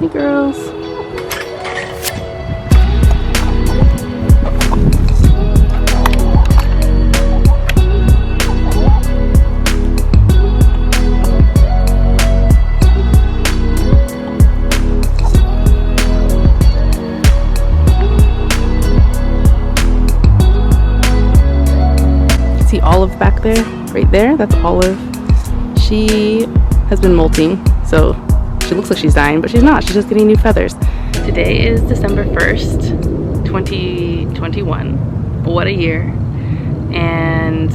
Hey girls. See Olive back there, right there? That's Olive. She has been molting, so she looks like she's dying, but she's not. She's just getting new feathers. Today is December 1st, 2021. What a year. And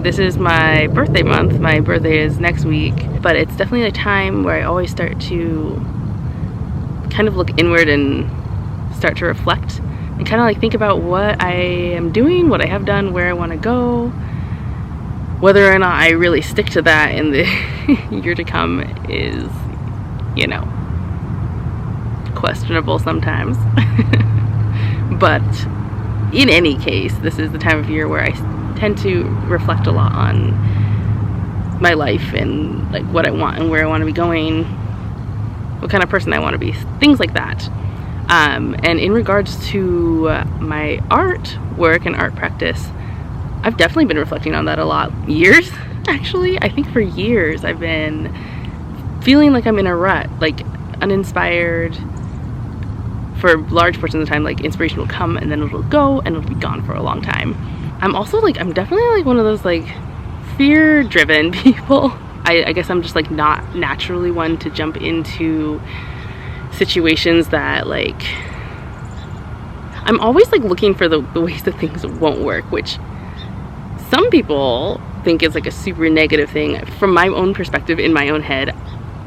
this is my birthday month. My birthday is next week, but it's definitely a time where I always start to kind of look inward and start to reflect and kind of like think about what I am doing, what I have done, where I want to go, whether or not I really stick to that in the year to come is, you know, questionable sometimes. But in any case, this is the time of year where I tend to reflect a lot on my life and like what I want and where I want to be going, what kind of person I want to be, things like that. And in regards to my art work and art practice, I've definitely been reflecting on that a lot. Years, actually. I think for years I've been feeling like I'm in a rut, like uninspired for large portions of the time. Like inspiration will come and then it'll go and it'll be gone for a long time. I'm also like, I'm definitely like one of those like fear-driven people. I guess I'm just like not naturally one to jump into situations that like, I'm always like looking for the ways that things won't work, which some people think is like a super negative thing. From my own perspective, in my own head,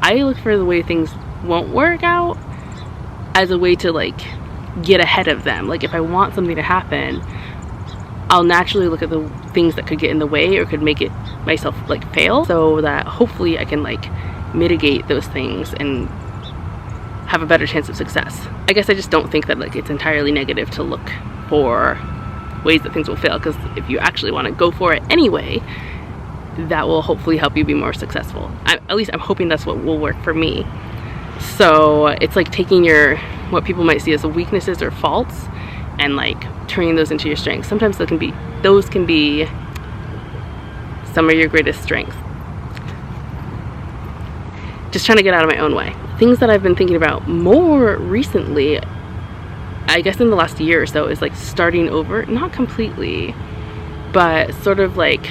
I look for the way things won't work out as a way to like get ahead of them. Like if I want something to happen, I'll naturally look at the things that could get in the way or could make it myself like fail, so that hopefully I can like mitigate those things and have a better chance of success. I guess I just don't think that like it's entirely negative to look for ways that things will fail, because if you actually want to go for it anyway, that will hopefully help you be more successful. At least I'm hoping that's what will work for me. So it's like taking your, what people might see as weaknesses or faults, and like turning those into your strengths. Sometimes those can be some of your greatest strengths. Just trying to get out of my own way. Things that I've been thinking about more recently, I guess in the last year or so, is like starting over, not completely, but sort of like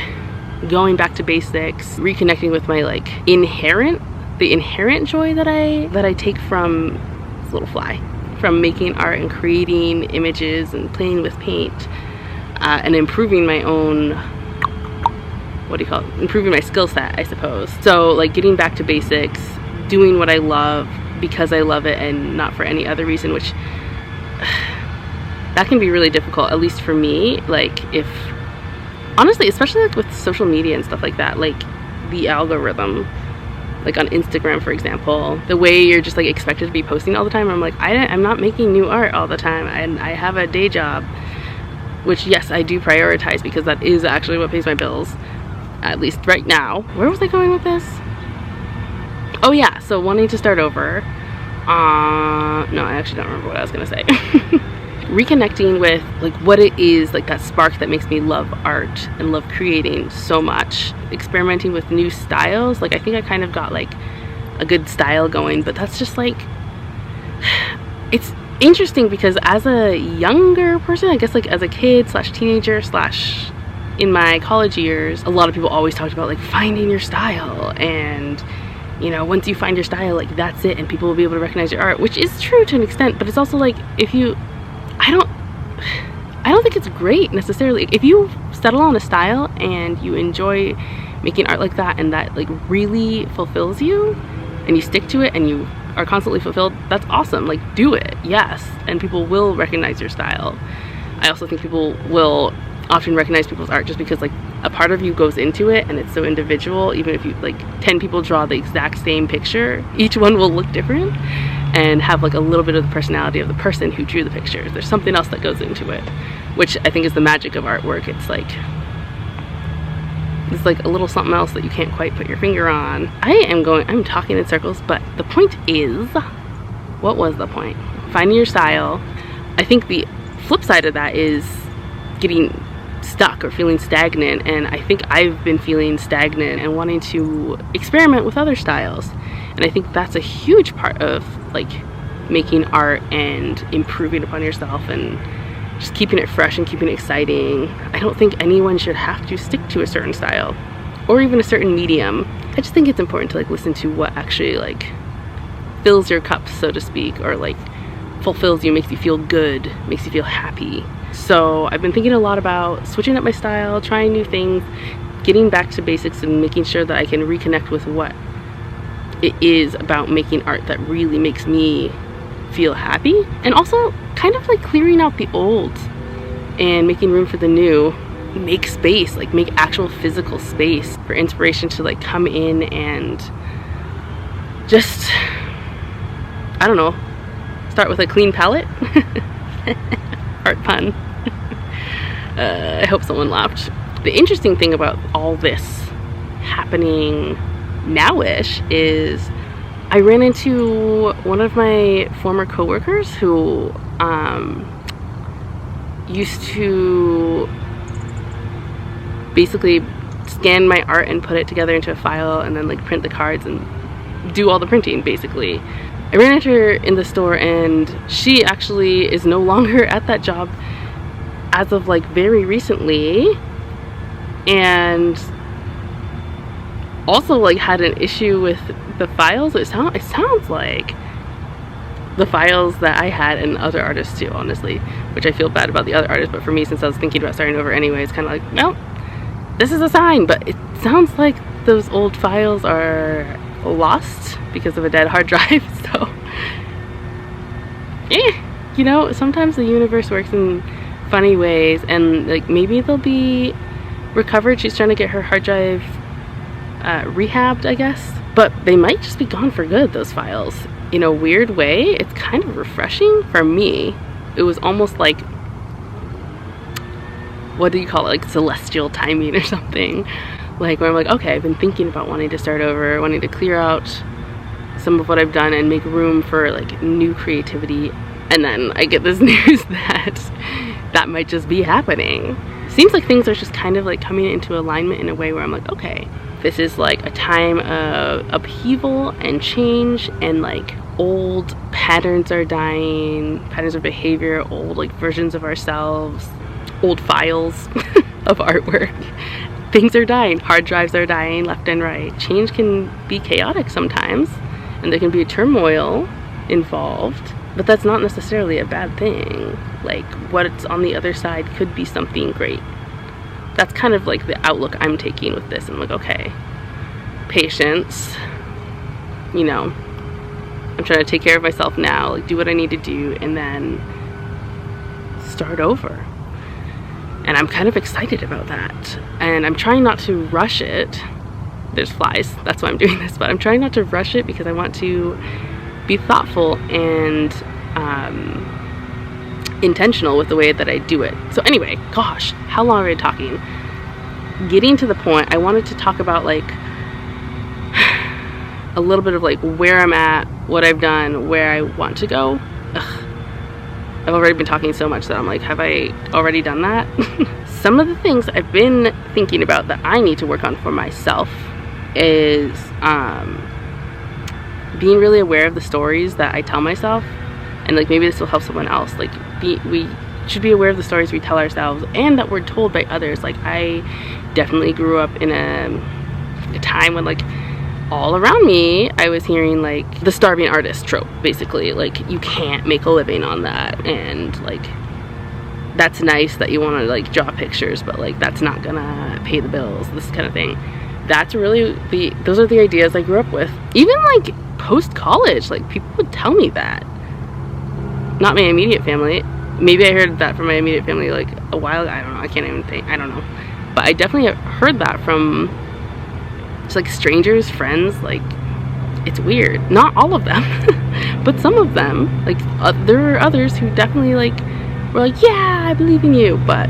going back to basics, reconnecting with my like the inherent joy that I take from this little fly, from making art and creating images and playing with paint, and improving my own, improving my skill set, I suppose. So like getting back to basics, doing what I love because I love it and not for any other reason, which that can be really difficult, at least for me. Like if, honestly, especially like with social media and stuff like that, like the algorithm, like on Instagram, for example, the way you're just like expected to be posting all the time. I'm like, I'm not making new art all the time, and I have a day job, which yes, I do prioritize because that is actually what pays my bills, at least right now. Where was I going with this? Oh yeah, so wanting to start over. No, I actually don't remember what I was gonna say. Reconnecting with like what it is, like that spark that makes me love art and love creating so much. Experimenting with new styles. Like I think I kind of got like a good style going, but that's just like, it's interesting because as a younger person, I guess like as a kid / teenager / in my college years, a lot of people always talked about like finding your style, and you know, once you find your style, like that's it, and people will be able to recognize your art, which is true to an extent, but it's also like, if you, I don't think it's great necessarily. If you settle on a style and you enjoy making art like that, and that like really fulfills you, and you stick to it and you are constantly fulfilled, that's awesome. Like do it, yes, and people will recognize your style. I also think people will often recognize people's art just because like a part of you goes into it and it's so individual. Even if you like 10 people draw the exact same picture, each one will look different and have like a little bit of the personality of the person who drew the pictures. There's something else that goes into it, which I think is the magic of artwork. It's like a little something else that you can't quite put your finger on. I'm talking in circles, but the point is What was the point? Finding your style. I think the flip side of that is getting stuck or feeling stagnant, and I think I've been feeling stagnant and wanting to experiment with other styles. And I think that's a huge part of like making art and improving upon yourself and just keeping it fresh and keeping it exciting. I don't think anyone should have to stick to a certain style or even a certain medium. I just think it's important to like listen to what actually like fills your cup, so to speak, or like fulfills you, makes you feel good, makes you feel happy. So I've been thinking a lot about switching up my style, trying new things, getting back to basics, and making sure that I can reconnect with what it is about making art that really makes me feel happy, and also kind of like clearing out the old and making room for the new. Make space, like make actual physical space for inspiration to like come in and just, I don't know, start with a clean palette. Art pun. I hope someone laughed. The interesting thing about all this happening now-ish is I ran into one of my former coworkers who used to basically scan my art and put it together into a file and then like print the cards and do all the printing basically. I ran into her in the store, and she actually is no longer at that job as of like very recently, and also like had an issue with the files. It sounds like the files that I had and other artists too, honestly, which I feel bad about the other artists, but for me, since I was thinking about starting over anyway, it's kind of like, well, this is a sign. But it sounds like those old files are lost because of a dead hard drive. So you know, sometimes the universe works in funny ways, and like maybe they'll be recovered. She's trying to get her hard drive rehabbed, I guess, but they might just be gone for good, those files. In a weird way, it's kind of refreshing for me. It was almost like, what do you call it, like celestial timing or something, like where I'm like, okay, I've been thinking about wanting to start over, wanting to clear out some of what I've done and make room for like new creativity, and then I get this news that might just be happening. Seems like things are just kind of like coming into alignment in a way where I'm like, okay, this is like a time of upheaval and change, and like old patterns are dying, patterns of behavior, old like versions of ourselves, old files of artwork. Things are dying, hard drives are dying left and right. Change can be chaotic sometimes, and there can be a turmoil involved, but that's not necessarily a bad thing. Like what's on the other side could be something great. That's kind of like the outlook I'm taking with this. I'm like, okay, patience, you know, I'm trying to take care of myself now, like do what I need to do, and then start over. And I'm kind of excited about that, and I'm trying not to rush it. There's flies, that's why I'm doing this, but I'm trying not to rush it because I want to be thoughtful and intentional with the way that I do it. So anyway, gosh, how long are we talking? Getting to the point, I wanted to talk about like a little bit of like where I'm at, what I've done, where I want to go. I've already been talking so much that I'm like, have I already done that? Some of the things I've been thinking about that I need to work on for myself is being really aware of the stories that I tell myself, and like maybe this will help someone else. Like we should be aware of the stories we tell ourselves and that we're told by others. Like I definitely grew up in a time when like all around me I was hearing like the starving artist trope, basically, like you can't make a living on that, and like that's nice that you want to like draw pictures, but like that's not gonna pay the bills, this kind of thing. That's really those are the ideas I grew up with. Even like post-college, like people would tell me that. Not my immediate family. Maybe I heard that from my immediate family like a while ago. I don't know, I can't even think, I don't know. But I definitely heard that from just like strangers, friends. Like it's weird. Not all of them, but some of them. Like there were others who definitely like were like, yeah, I believe in you. But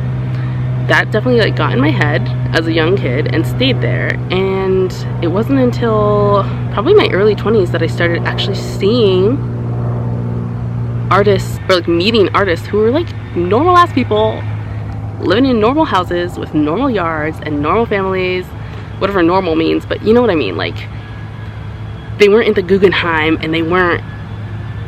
that definitely like got in my head as a young kid and stayed there. And it wasn't until probably my early 20s that I started actually seeing artists, or like meeting artists who were like normal ass people living in normal houses with normal yards and normal families, whatever normal means, but you know what I mean. Like, they weren't in the Guggenheim and they weren't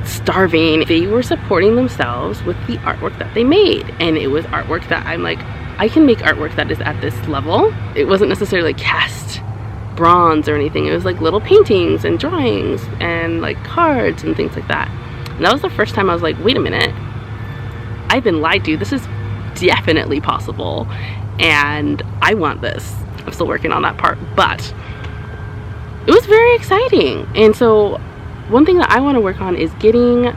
starving. They were supporting themselves with the artwork that they made, and it was artwork that I'm like, I can make artwork that is at this level. It wasn't necessarily cast bronze or anything. It was like little paintings and drawings and like cards and things like that. And that was the first time I was like, wait a minute, I've been lied to. This is definitely possible and I want this. I'm still working on that part, but it was very exciting. And so one thing that I want to work on is getting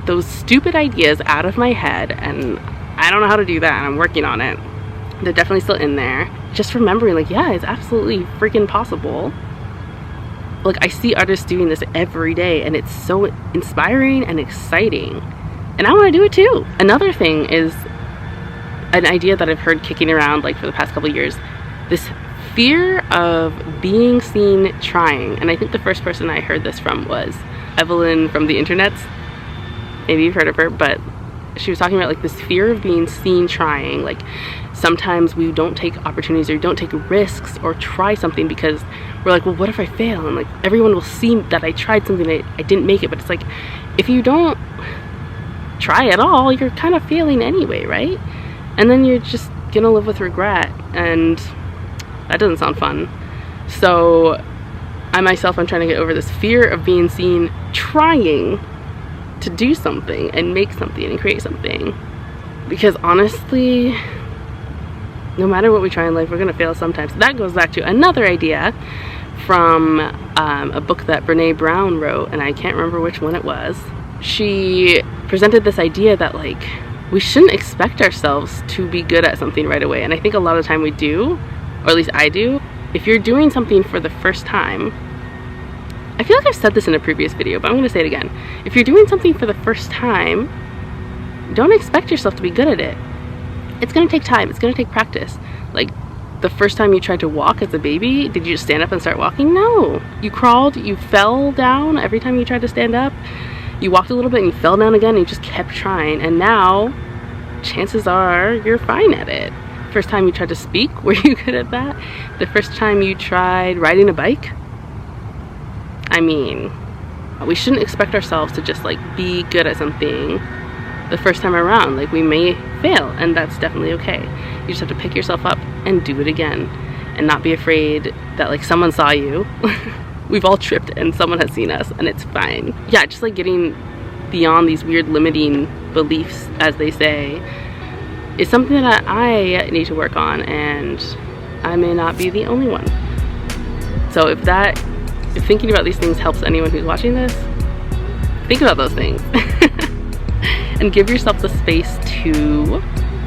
those stupid ideas out of my head, and I don't know how to do that, and I'm working on it. They're definitely still in there. Just remembering, like, yeah, it's absolutely freaking possible. Like, I see artists doing this every day, and it's so inspiring and exciting. And I want to do it too. Another thing is an idea that I've heard kicking around, like, for the past couple of years. This fear of being seen trying. And I think the first person I heard this from was Evelyn from the internets. Maybe you've heard of her, but she was talking about like this fear of being seen trying. Like, sometimes we don't take opportunities or don't take risks or try something because we're like, well, what if I fail? And like, everyone will see that I tried something, I didn't make it. But it's like, if you don't try at all, you're kind of failing anyway, right? And then you're just gonna live with regret, and that doesn't sound fun. So I myself, I'm trying to get over this fear of being seen trying to do something and make something and create something. Because honestly, no matter what we try in life, we're gonna fail sometimes. That goes back to another idea from a book that Brene Brown wrote, and I can't remember which one it was. She presented this idea that like, we shouldn't expect ourselves to be good at something right away. And I think a lot of the time we do, or at least I do. If you're doing something for the first time, I feel like I've said this in a previous video, but I'm gonna say it again. If you're doing something for the first time, don't expect yourself to be good at it. It's gonna take time, it's gonna take practice. Like, the first time you tried to walk as a baby, did you just stand up and start walking? No. You crawled, you fell down every time you tried to stand up. You walked a little bit and you fell down again and you just kept trying. And now, chances are you're fine at it. First time you tried to speak, were you good at that? The first time you tried riding a bike? I mean, we shouldn't expect ourselves to just like be good at something the first time around. Like, we may fail, and that's definitely okay. You just have to pick yourself up and do it again, and not be afraid that like someone saw you. We've all tripped and someone has seen us, and it's fine. Yeah, just like getting beyond these weird limiting beliefs, as they say, is something that I need to work on, and I may not be the only one. So if thinking about these things helps anyone who's watching this, think about those things. And give yourself the space to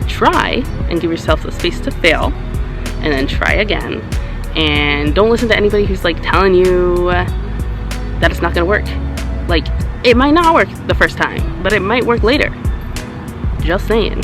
try, and give yourself the space to fail, and then try again. And don't listen to anybody who's like telling you that it's not gonna work. Like, it might not work the first time, but it might work later. Just saying.